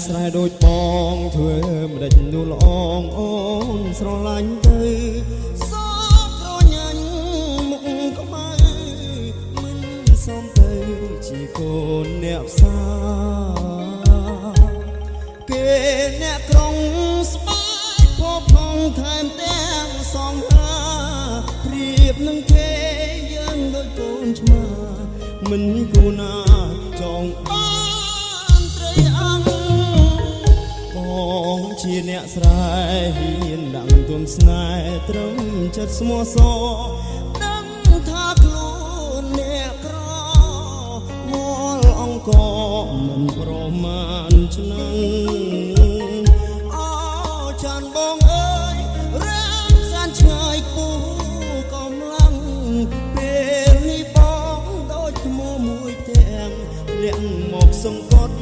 ស្រែដូចបងធ្វើមិនដេចនួលអងអូនស្រឡាញ់ទៅសោកក្រញ៉ាញ់មុខខ្មៅមិនសមទៅជាកូនអ្នកផ្សារគេអ្នកក្រុងស្បាយផោផងថែមទាំងសងហាព្រៀបនឹងគេយើងដូចកូនឆ្មាមិនគូណាចង់បានត្រីអង្គបងជាអ្នកស្រែហ៊ានដាំទុំស្នេហ៍ត្រឹមចិត្តស្មោះសរដឹងថាខ្លួនអ្នកក្រមលអង្គមិនប្រមាណឆ្នាំអូចាន់បងអើយរាមសានឆ្ងាយគូកំឡាំងពេលនេះបងដូចថ្មមួយទាំងលាក់មកសង្កត់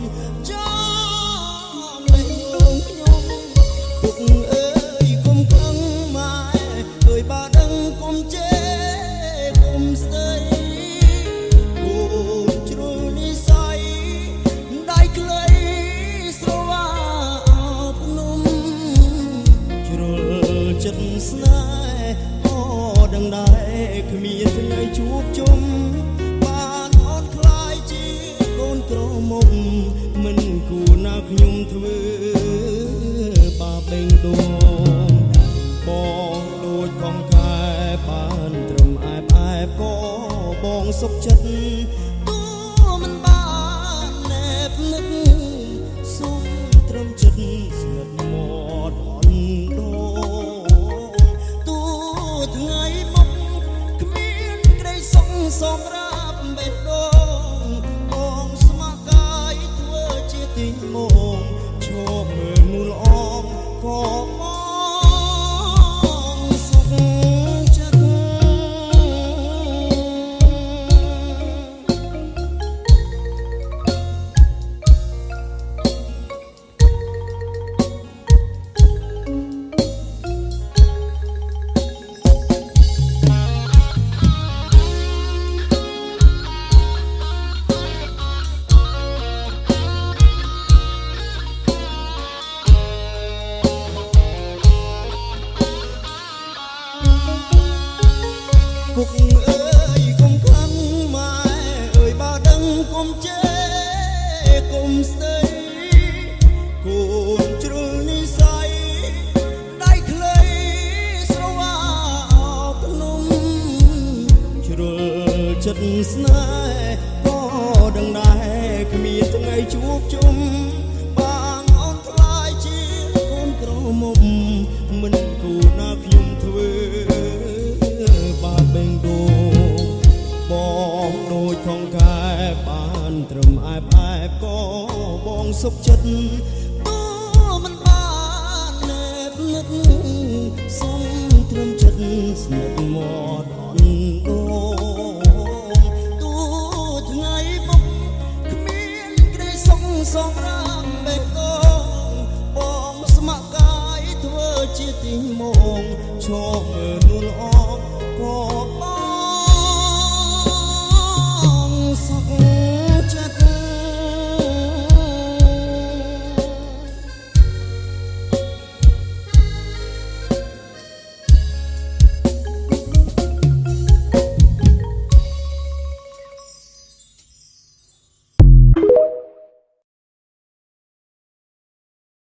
ចិត្តស្នេហ៍អូដឹងដែរគ្មានថ្ងៃជួបជុំបានអូនខ្លាយជាកូនក្រមុំមិនគួរណាខ្ញុំធ្វើបាបេងដូងបងដូចកងកែបានត្រឹមអែបក៏បងសុខចិត្តទូមិនបានណែបនឹកសុំត្រឹមចិត្តស្និទ្ធមកអន់ដូសម្រាប់បេះដូងបងស្ម័គ្រកាយធ្វើជាទីងមងឈប់មើលមូលអងក៏បងសុខចិត្តគុកអើយកុំខ្លាំងម៉ែអើយបើដឹងកុំជេរកុំស្ដីកូនជ្រុលនិស័យដៃខ្លីស្រវាភ្នំជ្រុលចិត្តស្នេហ៍ក៏ដឹងដែរគ្មានថ្ងៃជួបជុំបានអូនខ្លាយជាកូនក្រមុំមិនគួរណាខ្ញុំធ្វើបេងដូងបងដូចផងកែបានត្រឹមអែបក៏បងសុខចិត្តទូមិនបានណែបនឹកសុំត្រឹមចិត្តស្និទ្ធមកអន់ដូងទូថ្ងៃមុខគ្មានក្តីសុខសម្រាប់បេះដូងបងស្ម័គ្រកាយធ្វើជាទីងមងឈប់មើល